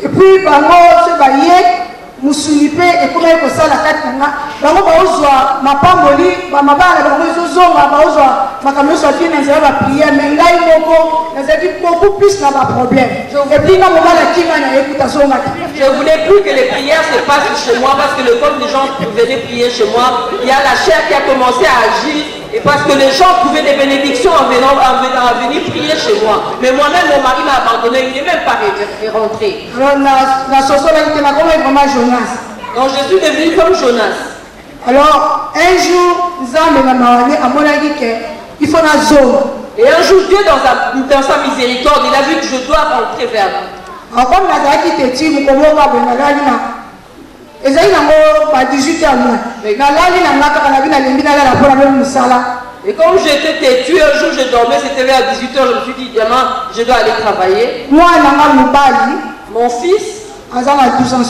Et puis, musunipe ekoma ekosala kati nanga bango baozwa mapamboli bamabala bango ezozonga baozwa makambo nyonso atie na nzela bapriere me ngai moko nazalaki beaucoup plus na baproblème epui nga mobala kinga na ekuta zonga te. Je voulais plus que les prières se passent chez moi parce que comme les gens venaient prier chez moi, il y a la chair qui a commencé à agir et parce que les gens trouvaient des bénédictions en venant prier chez moi. Mais moi-même, mon mari m'a abandonné, il n'est même pas rentré. Alors, la société m'a vraiment Jonas. Donc, je suis devenue comme Jonas. Alors, un jour, il faut la zone. Et un jour, Dieu, dans sa miséricorde, il a vu que je dois rentrer vers lui. Alors, comme Nazaraki était dit, nous commençons à venir. Et ça, il a 18 ans. Et comme j'étais têtu, un jour je dormais, c'était vers 18 h, je me suis dit, demain, je dois aller travailler. Moi, mon fils, il a 12 ans.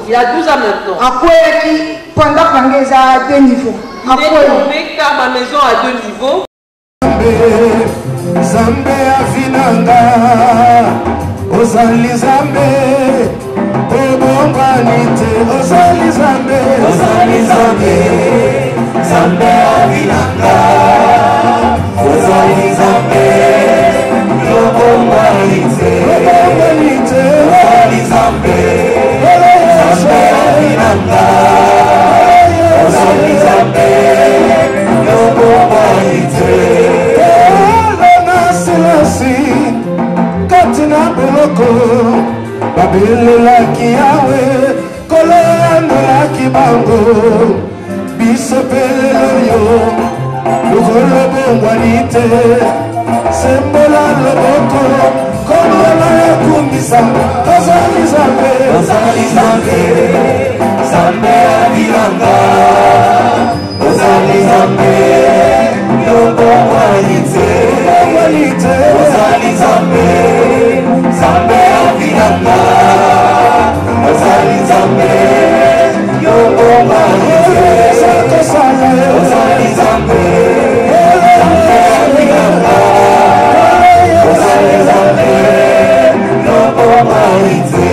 Il a 12 ans maintenant. Il est tombé car ma maison a 2 niveaux. Ozali Zambe, Obombanite, Ozali Zambe, Ozali Zambe, Zambe Avinanga, Ozali Zambe, Obombanite, Obombanite, Ozali Zambe, Zambe Avinanga, Ozali Zambe, Obombanite. Katina boloko babelelaki yawe koloyanolaki bango biso pelelo yo lokolo bongwani te sembola loboko komona yakumisa ozali Zambe, ozali Zambe, Zambe avilanga, ozali Zambe yobongwani te ozali Zambe, Zambe avinanga, ozali Zambe, yobongwani te ozali Zambe, Zambe avinanga, ozali Zambe, yobongwani te.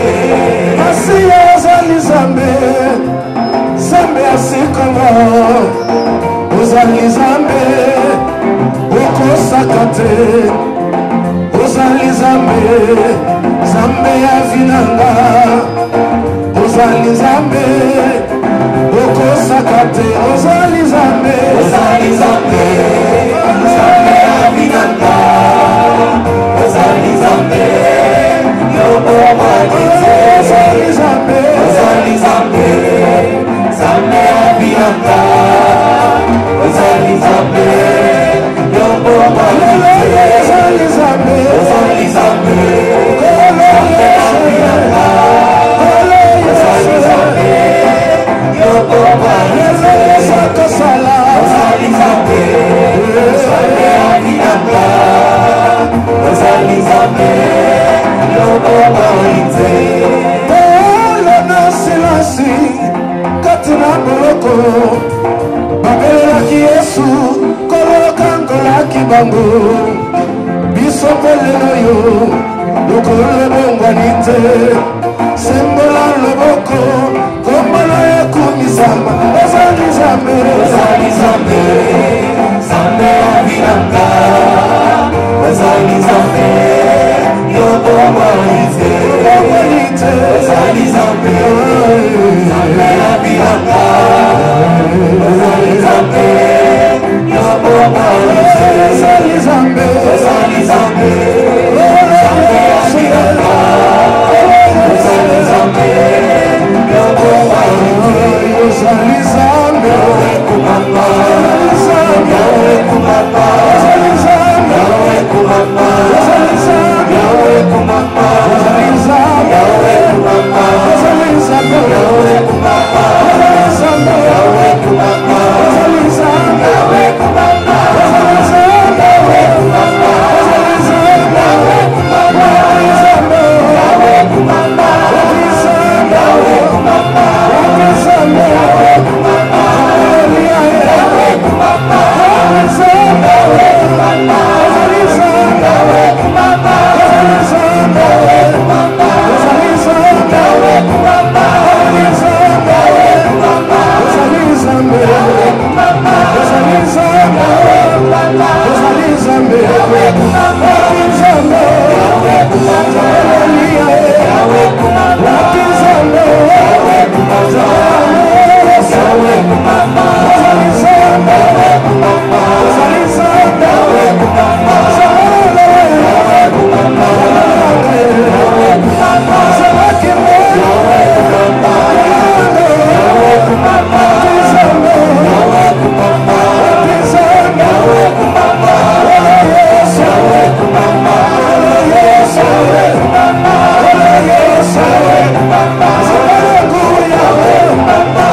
Asiya ozali Zambe, Zambe asikanga, ozali Zambe, okosaka te. Ozali Zambe, Zambe avinanga, ozali Zambe, okosaka te. Ozali Zambe, ozali Zambe, Zambe avinanga. Nzambe Yoboite Lona silasi Katina boloko Babelaki Yesu Koloka ngolaki bango Biso peleno yo Lokolo bongwanite Sembola loboko Kombala ya kumisamba Ozali Nzambe Ozali Nzambe Nzambe avinanga Ozali Nzambe Yoboite Ozali Nzambe Nzambe avinanga Ozali Nzambe Yoboite Ozali Nzambe Ozali Nzambe Nzambe avinanga Ozali Nzambe Yoboite Ozali Nzambe Kumamba Yahweh Kumamba Ozali Nzambe Yahweh Kumamba Ozali Nzambe Yahweh Kumamba Ozali Nzambe Yahweh Kumamba Ozali Nzambe Yahweh Kumamba Ozali Nzambe Yahweh Kumamba Ozali Nzambe Yahweh Kumamba Ozali Nzambe Yahweh Kumamba Ozali Nzambe Yahweh Kumamba Ozali Nzambe Yahweh Kumamba Ozali Nzambe Yahweh Kumamba Ozali Nzambe Yahweh Kumamba Yahweh Kumamba Ozali Nzambe Yahweh Kumamba Ozali Nzambe Yahweh Kumamba Ozali Nzambe Yahweh Kumamba Ozali Nzambe Yahweh Kumamba Ozali Nzambe Yahweh Kumamba Ozali Nzambe Yahweh Kumamba Ozali Nzambe Yahweh Kumamba Ozali Nzambe Yahweh Kumamba Ozali Nzambe Yahweh Kumamba Yahweh Kumamba Ozali Nzambe Yahweh Kumamba Yahweh Kumamba Ozali Nzambe Yahweh Kumamba Ozali Nzambe Yahweh Kumamba Yahweh Kumamba Yahweh Kumamba Zabaki Yahweh Kumamba Yahweh Kumamba Nzambe Yahweh Kumamba Nzambe Yahweh Kumamba Yesu Yahweh Kumamba Yesu Yahweh Kumamba Yesu Yahweh Kumamba Zabangu Yahweh Kumamba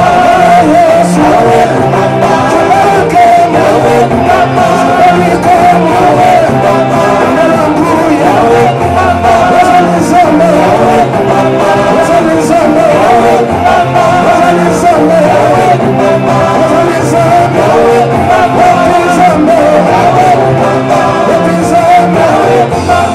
Yesu Yahweh Kumamba Zabake Yahweh Kumamba Zabiko Yahweh Kumamba Zabangu Yahweh Kumamba Ozali Nzambe Yahweh Kumamba Ozali Nzambe Yahweh Kumamba Ozali Nzambe Yahweh Kumamba Ozali Nzambe Yahweh Kumamba Ozali Nzambe Yahweh Kumamba Ozali Nzambe Yahweh Kumamba Ozali Nzambe Yahweh Kumamba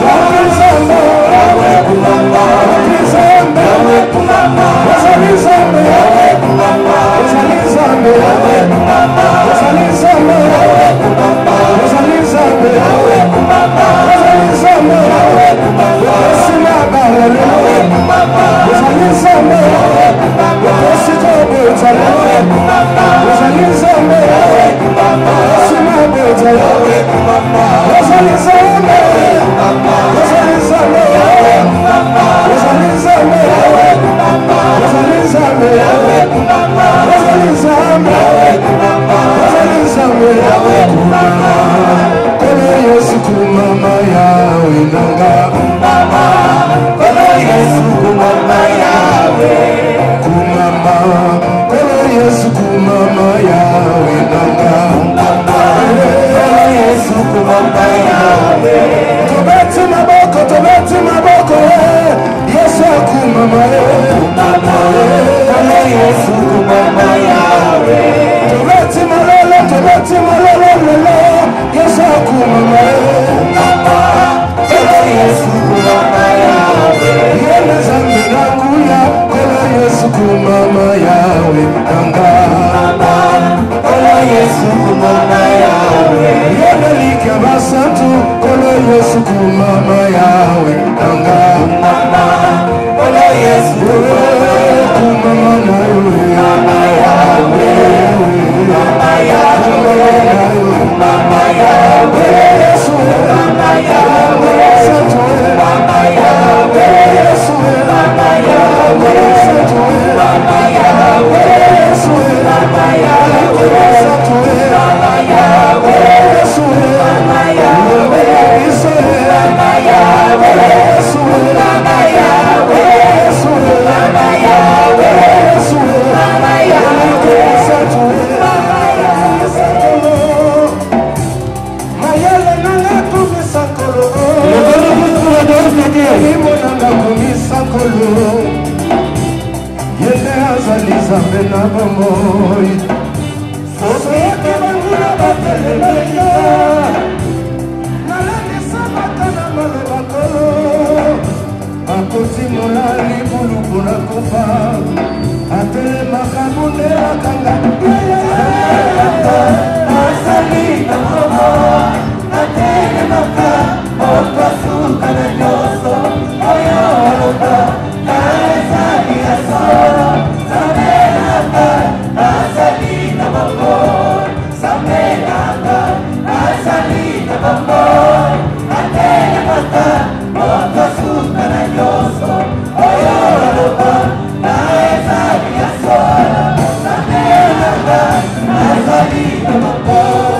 Ozali Nzambe Yahweh Kumamba Ozali Nzambe Yahweh Kumamba Ozali Nzambe Yahweh Kumamba Ozali Nzambe Yahweh Kumamba Ozali Nzambe Yahweh Kumamba Ozali Nzambe Yahweh Kumamba Sina balale Yahweh Kumamba Ozali Nzambe Yahweh Kumamba Siko bota Yahweh Kumamba Ozali Nzambe Yahweh Kumamba Sina bota Yahweh Kumamba Ozali Nzambe Yahweh Kumamba Ozali Nzambe Yahweh Kumamba Ozali Nzambe Yahweh Kumamba Ozali Nzambe Yahweh Kumamba Ozali Nzambe Yahweh Kumamba Ozali Nzambe Yahweh Kumamba Kono Yesu kumama Yahweh nanga kumama Kono Yesu kumama Yahweh kumama Kono Yesu kumama Yahweh nanga kumama Kono Yesu kumama Yahweh Tobeti maboko Yesu kumama kumama Kono Yesu kumama Yahweh Tobeti malolo Yesu kumama kumama Kono Yesu kumama Yahweh Yene zambi nakuya Kono Yesu kumama Yahweh nanga kumama Kono Yesu kumama Yahweh Yene like basantu Kono Yesu kumama Yahweh nanga kumama Kono Yesu kumama Yahweh kumama Yahweh kumama Yahweh Yesu kumama Yahweh kumama Yahweh Yesu kumama Yahweh kumama Yahweh Yesu kumama Yahweh kumama Yahweh Yesu kumama Yahweh Yesu kumama Yahweh Yesu kumama Yahweh Yesu kumama Yahweh Yesu kumama Yahweh na bomoi sosoke banguna batelemaka nalekisa batana malobakolo akosimola libulu mpona kofa atelemaka mondelakanga asali na momo atelemaka opasuka na nyonso oyo aloba naezali ya solo samelaka asali na momo samelaka asali na momo atelemaka opasuka na nyonso oyo aloba naezali ya solo samelaka asali na momo.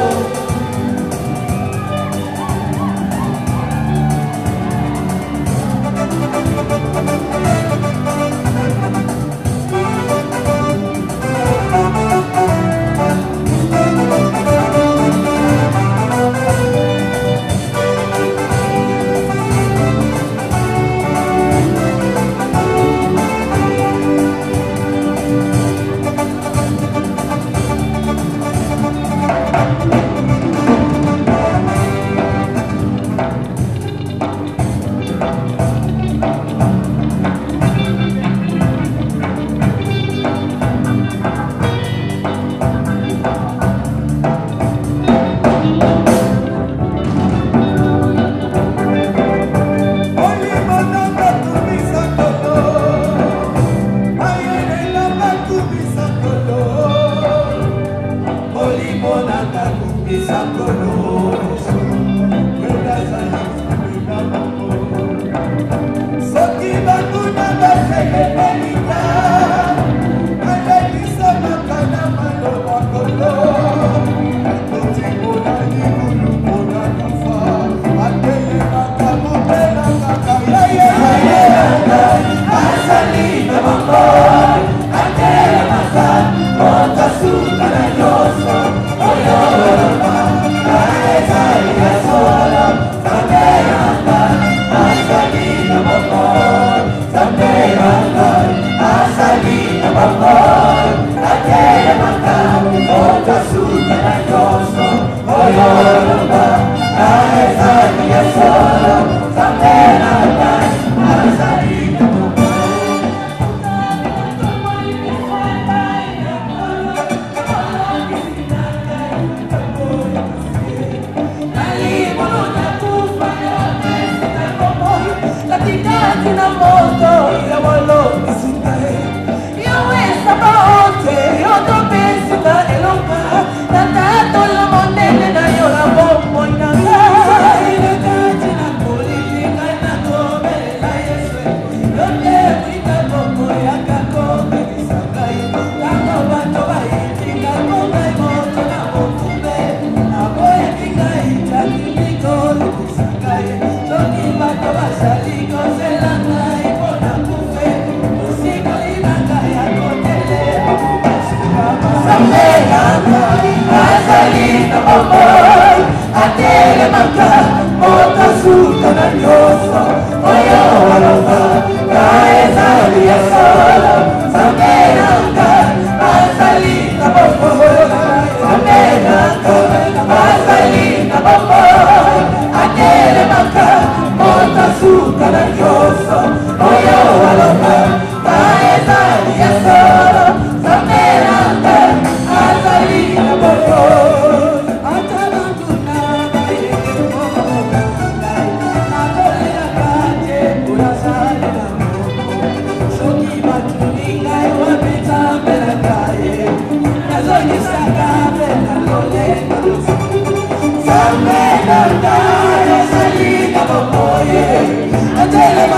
Tell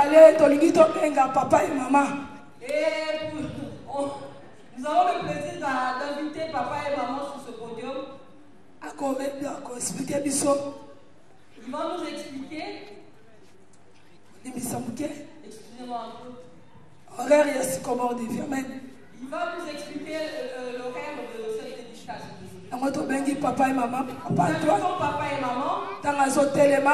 Allez, Tolingito, Benga, papa et maman. Et nous avons le plaisir d'inviter papa et maman sur ce podium. Ils vont nous expliquer. Excusez-moi un peu. Horaire, il y a ce comment on dit. Il va nous expliquer l'horaire de cette dédicace. Papa et maman. Papa et maman. Quand ils célèbrent.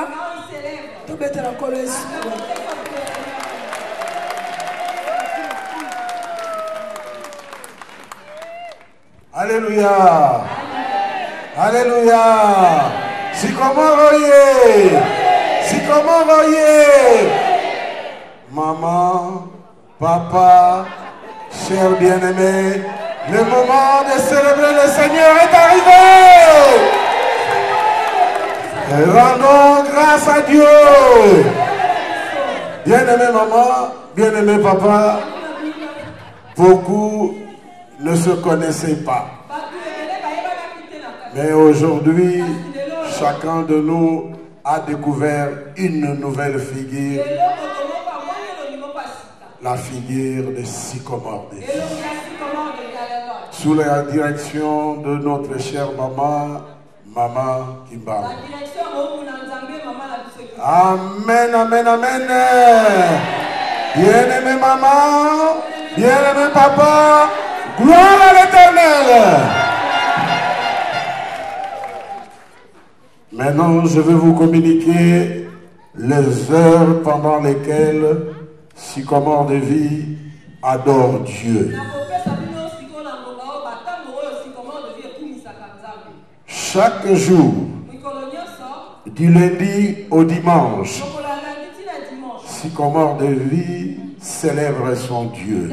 Alléluia. Alléluia. Si comment voyez. Si comment voyez. Maman, papa, cher bien-aimé, le moment de célébrer le Seigneur est arrivé. Rendons grâce à Dieu. Bien-aimé maman, bien-aimé papa, beaucoup ne se connaissaient pas. Mais aujourd'hui, chacun de nous a découvert une nouvelle figure. La figure de Sycomore des Vies. Sous la direction de notre chère maman, Maman Kimba. Amen, amen, amen. Bien-aimé maman, bien-aimé papa, gloire à l'Éternel. Maintenant, je vais vous communiquer les heures pendant lesquelles Sycomore de Vie adore Dieu. Chaque jour, du lundi au dimanche, Sycomore de Vie célèbre son Dieu.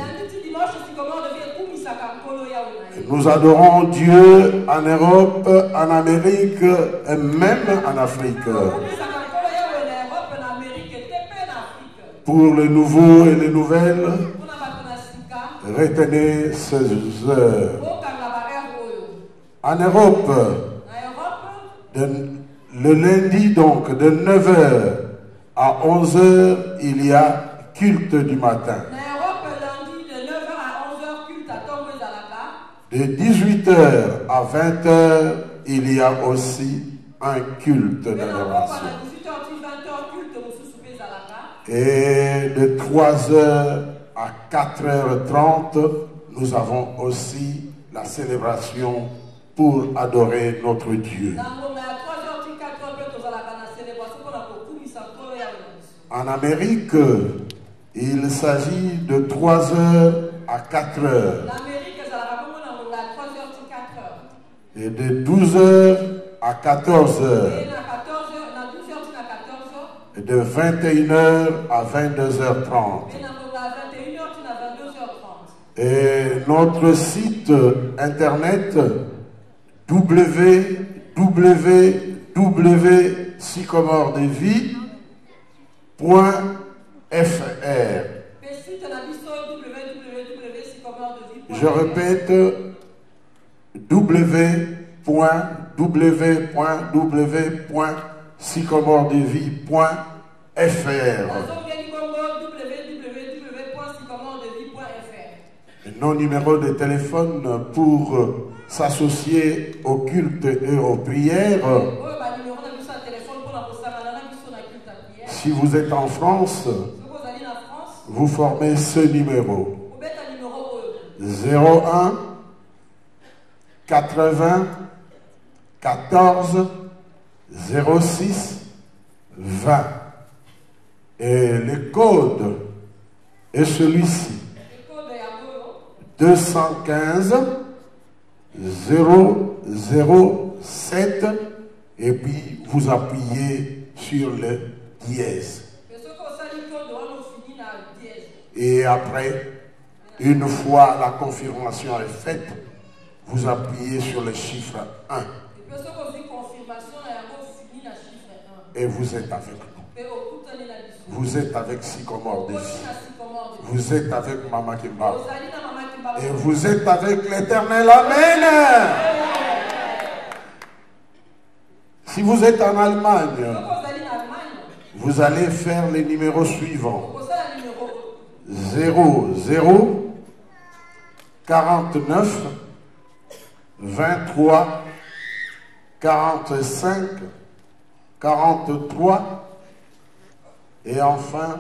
Nous adorons Dieu en Europe, en Amérique et même en Afrique. Pour les nouveaux et les nouvelles, retenez ces heures. En Europe, le lundi donc de 9h à 11h, il y a culte du matin. De 18h à 20h, il y a aussi un culte d'adoration. Et de 3h à 4h30, nous avons aussi la célébration pour adorer notre Dieu. En Amérique, il s'agit de 3h à 4h. Et de 12h à 14h. Et de 21h à 22h30. Et notre site internet www.sycomoredevie.fr. Je répète, www.sycomoredevie.fr. Nos numéros de téléphone pour s'associer au culte et aux prières. Si vous êtes en France, vous formez ce numéro. 01 80 14 06 20. Et le code est celui-ci. 215 007 et puis vous appuyez sur le dièse. Et après, une fois la confirmation est faite, vous appuyez sur le chiffre 1. Et vous êtes avec nous. Vous êtes avec Sycomore de Vie. Vous êtes avec Maman Kimba. Et vous êtes avec l'Éternel. Amen. Si vous êtes en Allemagne, vous allez faire les numéros suivants. 00 49 23 45 43 et enfin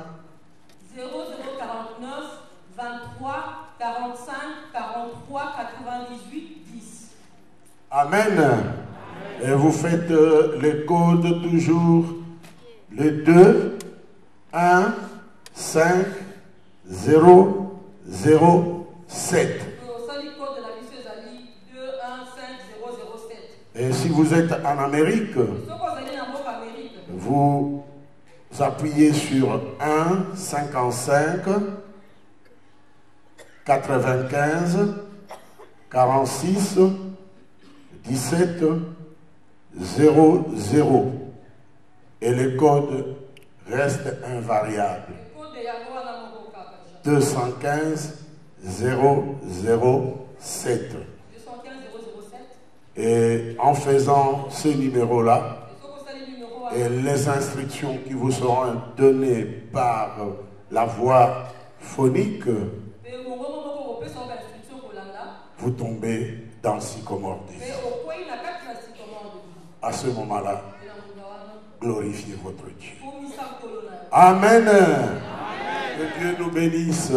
0049 23 45 43 98 10. Amen. Et vous faites les codes toujours, les 2 1 5 0 0 7. Et si vous êtes en Amérique, vous appuyez sur 1 55 95 46 17 00 et le code reste invariable. 215 007. Et en faisant ce numéro-là, et les instructions qui vous seront données par la voix phonique, vous tombez dans le sycomore de vie. À ce moment-là, glorifiez votre Dieu. Amen. Que Dieu nous bénisse.